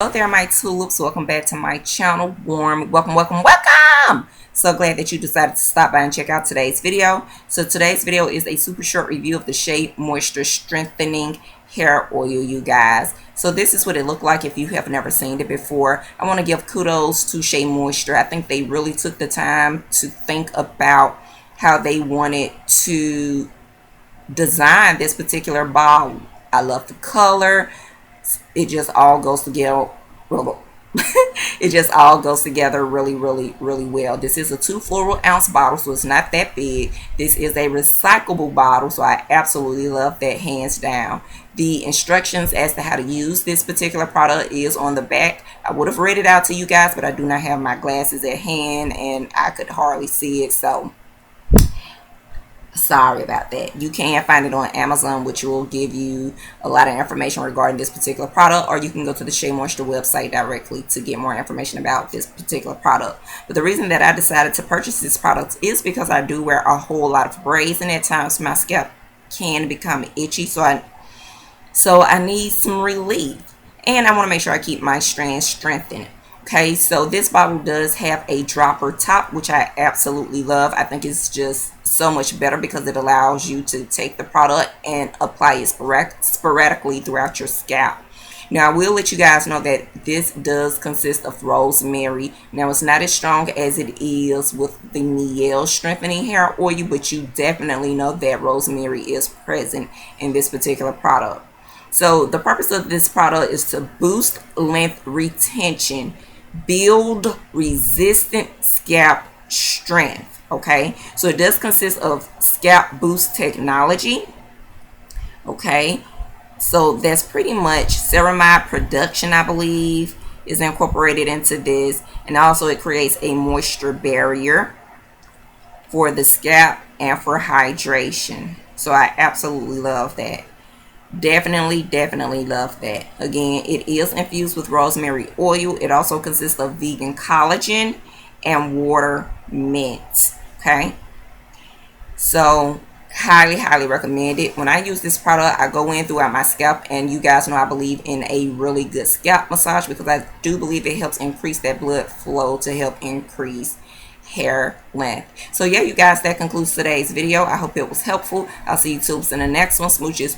Hello there, my tulips. Welcome back to my channel. Warm welcome. So glad that you decided to stop by and check out today's video. So today's video is a super short review of the Shea Moisture Strengthening Hair Oil, you guys. So this is what it looked like if you have never seen it before. I want to give kudos to Shea Moisture. I think they really took the time to think about how they wanted to design this particular bottle. I love the color. It just all goes together. It just all goes together really well. This is a 2 fluoro ounce bottle, so it's not that big. This is a recyclable bottle, so I absolutely love that, hands down. The instructions as to how to use this particular product is on the back. I would have read it out to you guys, but I do not have my glasses at hand and I could hardly see it, so sorry about that. You can find it on Amazon, which will give you a lot of information regarding this particular product, or you can go to the Shea Moisture website directly to get more information about this particular product. But the reason that I decided to purchase this product is because I do wear a whole lot of braids, and at times my scalp can become itchy, so I need some relief, and I want to make sure I keep my strands strengthened. Okay, so this bottle does have a dropper top, which I absolutely love. I think it's just so much better because it allows you to take the product and apply it sporadically throughout your scalp. Now, I will let you guys know that this does consist of rosemary. Now, it's not as strong as it is with the Mielle Strengthening Hair Oil, but you definitely know that rosemary is present in this particular product. So, the purpose of this product is to boost length retention, build resistant scalp strength. Okay, so it does consist of scalp boost technology. Okay, so that's pretty much ceramide production, I believe, is incorporated into this, and also it creates a moisture barrier for the scalp and for hydration. So I absolutely love that. Definitely love that. Again, it is infused with rosemary oil. It also consists of vegan collagen and water mint. Okay, so highly recommend it. When I use this product, I go in throughout my scalp, and you guys know I believe in a really good scalp massage because I do believe it helps increase that blood flow to help increase hair length. So yeah, you guys, that concludes today's video. I hope it was helpful. I'll see you tubes in the next one. Smooches.